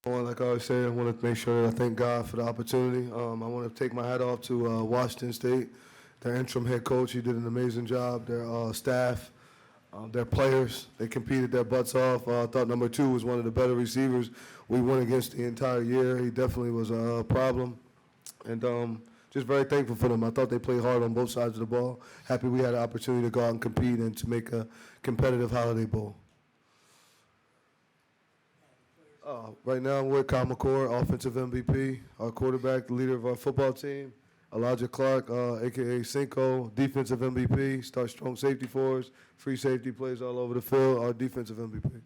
Like I always say, I want to make sure that I thank God for the opportunity. I want to take my hat off to Washington State, their interim head coach. He did an amazing job. Their staff, their players, they competed their butts off. I thought number 2 was one of the better receivers we went against the entire year. He definitely was a problem. And just very thankful for them. I thought they played hard on both sides of the ball. Happy we had an opportunity to go out and compete and to make a competitive Holiday Bowl. Right now I'm with Kyle McCord, offensive MVP, our quarterback, the leader of our football team. Alijah Clark, a.k.a. Cinco, defensive MVP, starts strong safety for us, free safety, plays all over the field, our defensive MVP.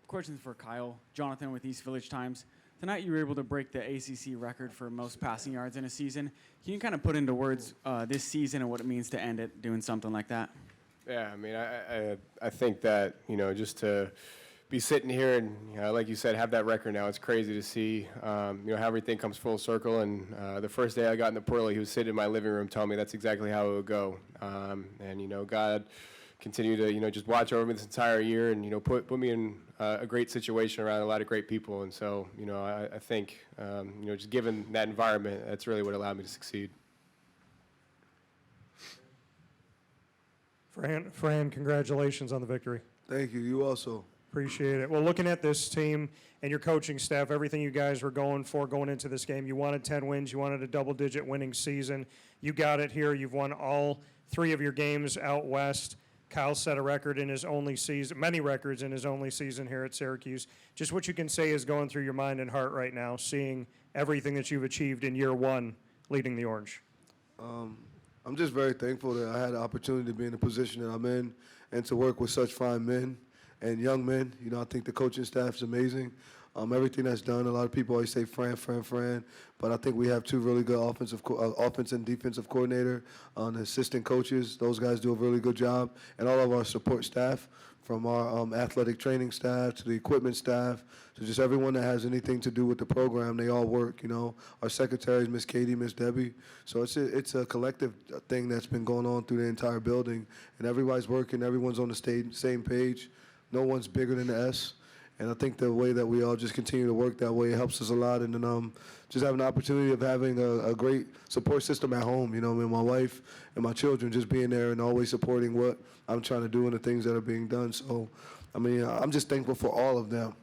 Questions for Kyle. Jonathan with East Village Times. Tonight you were able to break the ACC record for most passing yards in a season. Can you kind of put into words this season and what it means to end it doing something like that? Yeah, I mean, I think that, just to be sitting here and, like you said, have that record now, it's crazy to see, how everything comes full circle. And the first day I got in the portal, he was sitting in my living room telling me that's exactly how it would go. And, God continue to, just watch over me this entire year and, put me in a great situation around a lot of great people. And so, I think, just given that environment, that's really what allowed me to succeed. Fran, congratulations on the victory. Thank you. You also. Appreciate it. Well, looking at this team and your coaching staff, everything you guys were going for going into this game, you wanted 10 wins, you wanted a double-digit winning season. You got it here. You've won all 3 of your games out west. Kyle set a record in his only season, many records in his only season here at Syracuse. Just what you can say is going through your mind and heart right now, seeing everything that you've achieved in year 1 leading the Orange. I'm just very thankful that I had the opportunity to be in the position that I'm in and to work with such fine men and young men. I think the coaching staff is amazing. Everything that's done, a lot of people always say Fran, but I think we have 2 really good offense and defensive coordinator, the assistant coaches. Those guys do a really good job, and all of our support staff, from our athletic training staff to the equipment staff to just everyone that has anything to do with the program. They all work. Our secretaries, Miss Katie, Miss Debbie. So it's a collective thing that's been going on through the entire building, and everybody's working. Everyone's on the same page. No one's bigger than the S. And I think the way that we all just continue to work that way helps us a lot. And then just having the opportunity of having a great support system at home, my wife and my children just being there and always supporting what I'm trying to do and the things that are being done. So, I'm just thankful for all of them.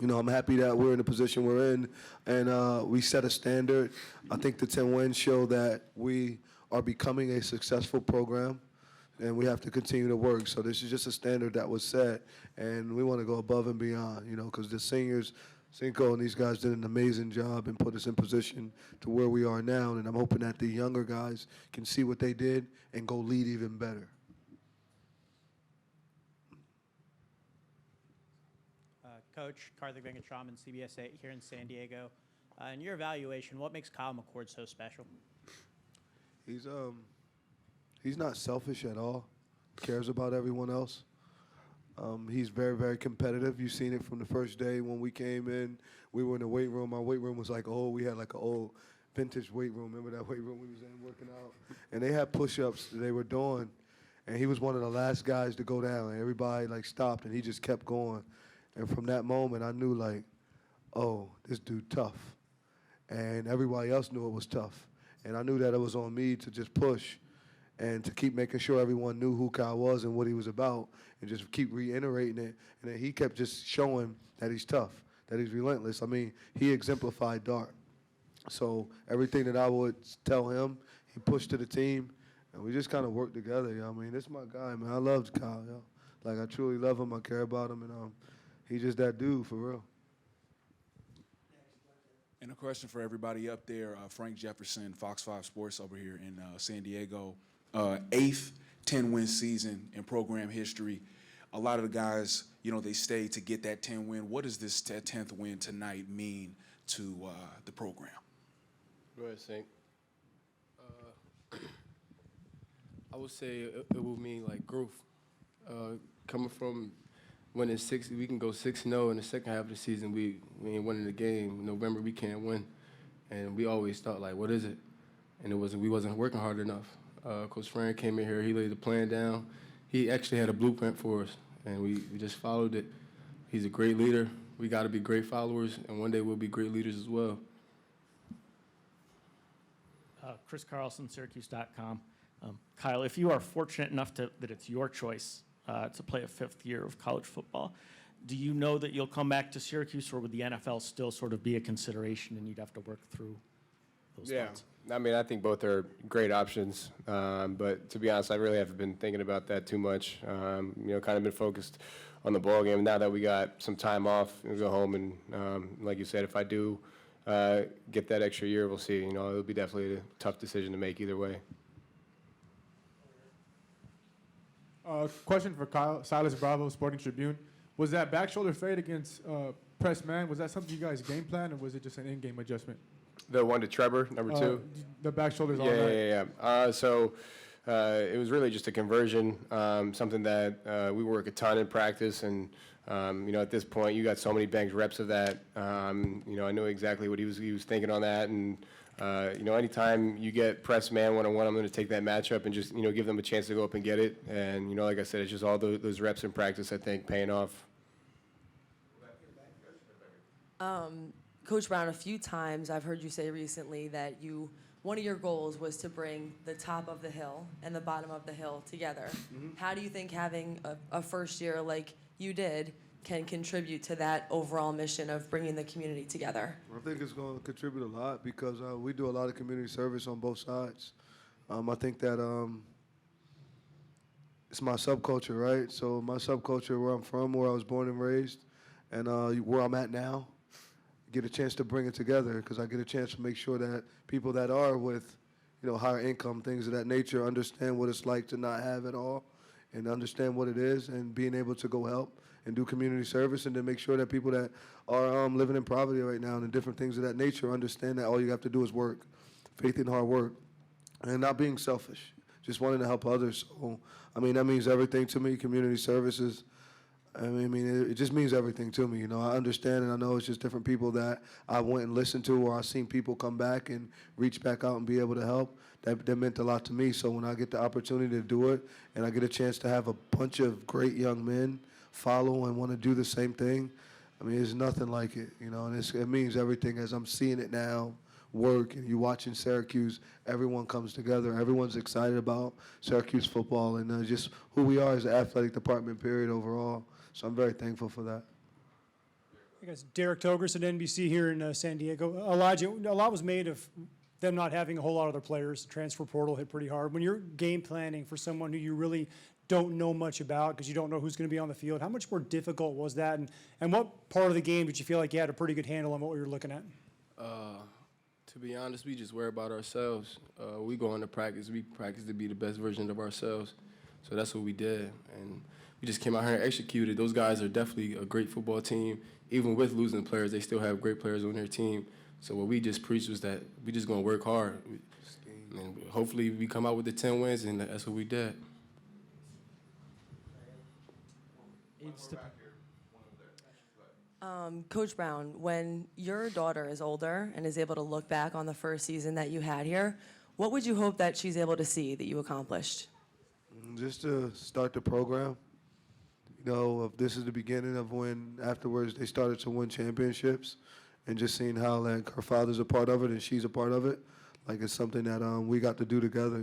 I'm happy that we're in the position we're in, and we set a standard. I think the 10 wins show that we are becoming a successful program, and we have to continue to work. So this is just a standard that was set, and we want to go above and beyond, because the seniors, Cinco and these guys did an amazing job and put us in position to where we are now, and I'm hoping that the younger guys can see what they did and go lead even better. Coach Karthik Venkataraman, CBS 8 here in San Diego. In your evaluation, what makes Kyle McCord so special? He's not selfish at all. Cares about everyone else. He's very, very competitive. You've seen it from the first day when we came in. We were in the weight room. Our weight room was like old. We had like an old vintage weight room. Remember that weight room we was in working out? And they had push-ups that they were doing, and he was one of the last guys to go down. And everybody stopped, and he just kept going. And from that moment, I knew oh, this dude tough. And everybody else knew it was tough. And I knew that it was on me to just push and to keep making sure everyone knew who Kyle was and what he was about, and just keep reiterating it. And then he kept just showing that he's tough, that he's relentless. He exemplified Dart. So everything that I would tell him, he pushed to the team, and we just kind of worked together. This is my guy, man. I love Kyle, I truly love him. I care about him, and he's just that dude, for real. And a question for everybody up there, Frank Jefferson, Fox 5 Sports over here in San Diego. 8th 10-win season in program history. A lot of the guys, they stay to get that 10 win. What does this 10th win tonight mean to the program? Go ahead, Sink. I would say it will mean growth. Coming from winning 6, we can go 6-0 in the second half of the season. We ain't winning the game. In November we can't win, and we always thought what is it? And we wasn't working hard enough. Coach Fran came in here. He laid the plan down. he actually had a blueprint for us, and we just followed it. He's a great leader. We got to be great followers, and one day we'll be great leaders as well. Chris Carlson, Syracuse.com. Kyle, if you are fortunate enough that it's your choice to play a 5th year of college football, do you know that you'll come back to Syracuse, or would the NFL still sort of be a consideration and you'd have to work through those thoughts? I mean, I think both are great options, but to be honest, I really haven't been thinking about that too much. Kind of been focused on the ball game. Now that we got some time off, we'll go home and, like you said, if I do get that extra year, we'll see. It'll be definitely a tough decision to make either way. Question for Kyle, Silas Bravo, Sporting Tribune. Was that back shoulder fade against press man, was that something you guys game planned, or was it just an in-game adjustment? The one to Trevor, number 2? The back shoulders all Yeah, night. yeah. So it was really just a conversion, something that we work a ton in practice, and at this point, you got so many banked reps of that. I know exactly what he was thinking on that, and anytime you get press man one-on-one, I'm going to take that matchup and just give them a chance to go up and get it. And like I said, it's just all those reps in practice, I think, paying off. Coach Brown, a few times I've heard you say recently that one of your goals was to bring the top of the hill and the bottom of the hill together. Mm-hmm. How do you think having a first year like you did can contribute to that overall mission of bringing the community together? I think it's going to contribute a lot because we do a lot of community service on both sides. I think that it's my subculture, right? So my subculture, where I'm from, where I was born and raised, and where I'm at now, get a chance to bring it together because I get a chance to make sure that people that are with, higher income, things of that nature, understand what it's like to not have it all and understand what it is and being able to go help and do community service, and then make sure that people that are living in poverty right now and different things of that nature understand that all you have to do is work, faith and hard work, and not being selfish, just wanting to help others. So, that means everything to me, community services. It just means everything to me. I understand, and I know it's just different people that I went and listened to, or I've seen people come back and reach back out and be able to help. That meant a lot to me. So when I get the opportunity to do it, and I get a chance to have a bunch of great young men follow and want to do the same thing, there's nothing like it. And it means everything as I'm seeing it now work, and you watching Syracuse, everyone comes together. Everyone's excited about Syracuse football and just who we are as an athletic department, period, overall. So I'm very thankful for that. Hey guys, Derek Togerson, NBC here in San Diego. Elijah, a lot was made of them not having a whole lot of their players. The transfer portal hit pretty hard. When you're game planning for someone who you really don't know much about because you don't know who's going to be on the field, how much more difficult was that? And what part of the game did you feel like you had a pretty good handle on what we were looking at? To be honest, we just worry about ourselves. We go into practice. We practice to be the best version of ourselves. So that's what we did. And we just came out here and executed. Those guys are definitely a great football team. Even with losing players, they still have great players on their team. So what we just preached was that we just going to work hard. And hopefully we come out with the 10 wins, and that's what we did. Coach Brown, when your daughter is older and is able to look back on the first season that you had here, what would you hope that she's able to see that you accomplished? Just to start the program. If this is the beginning of when afterwards they started to win championships, and just seeing how like her father's a part of it and she's a part of it, like it's something that we got to do together.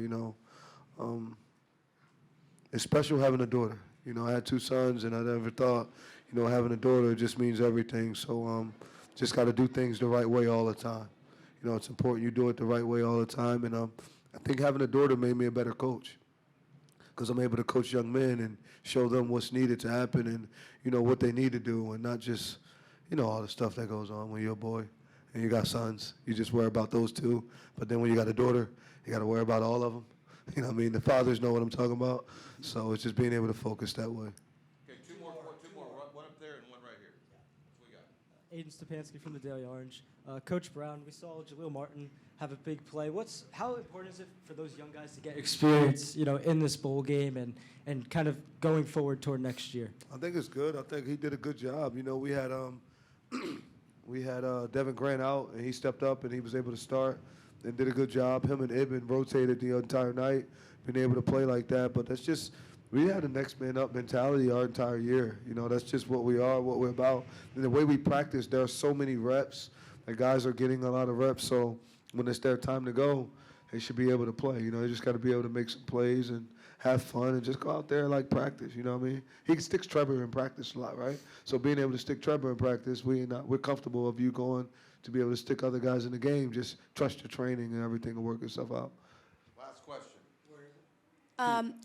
It's special having a daughter. I had 2 sons, and I never thought, having a daughter just means everything. So just got to do things the right way all the time. It's important you do it the right way all the time. And I think having a daughter made me a better coach because I'm able to coach young men and show them what's needed to happen and, what they need to do, and not just, all the stuff that goes on when you're a boy and you got sons. You just worry about those 2. But then when you got a daughter, you got to worry about all of them. The fathers know what I'm talking about. So it's just being able to focus that way. Okay, two more. One up there and one right here. What we got? Aiden Stepanski from the Daily Orange. Coach Brown, we saw Jaleel Martin have a big play. How important is it for those young guys to get experience, in this bowl game and kind of going forward toward next year? I think it's good. I think he did a good job. We had Devin Grant out, and he stepped up and he was able to start and did a good job. Him and Ibn rotated the entire night, been able to play like that. But that's just we had a next man up mentality our entire year. You know, that's just what we are, what we're about. And the way we practice, there are so many reps. The guys are getting a lot of reps, so when it's their time to go, they should be able to play. You know, they just got to be able to make some plays and have fun and just go out there and, like, practice, you know what I mean? He sticks Trevor in practice a lot, right? So being able to stick Trevor in practice, we're comfortable of you going to be able to stick other guys in the game. Just trust your training and everything will work itself out. Last question.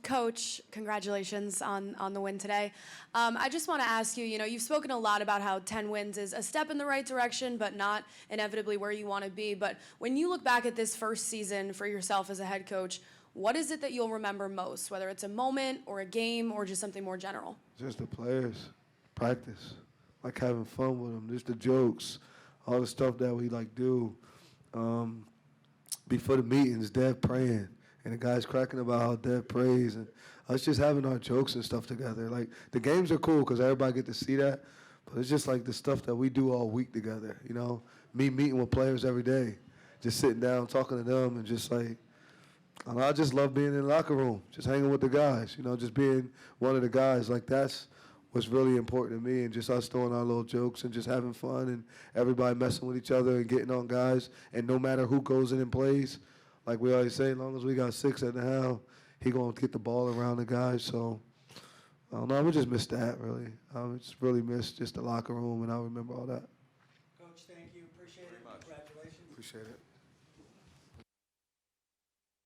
Coach, congratulations on the win today. I just want to ask you, you've spoken a lot about how 10 wins is a step in the right direction, but not inevitably where you want to be. But when you look back at this first season for yourself as a head coach, what is it that you'll remember most, whether it's a moment or a game or just something more general? Just the players, practice, like having fun with them, just the jokes, all the stuff that we like do. Before the meetings, Dev praying, and the guys cracking about how Dev prays, and us just having our jokes and stuff together. Like, the games are cool because everybody get to see that, but it's just like the stuff that we do all week together, you know? Me meeting with players every day, just sitting down, talking to them, and just like, I just love being in the locker room, just hanging with the guys, you know, just being one of the guys. Like, that's what's really important to me, and just us throwing our little jokes and just having fun and everybody messing with each other and getting on guys. And no matter who goes in and plays, like we always say, as long as we got 6 at the helm, he going to get the ball around the guys. So, I don't know, we just miss that, really. I just really miss just the locker room, and I remember all that. Coach, thank you. Appreciate it. Congratulations. Appreciate it.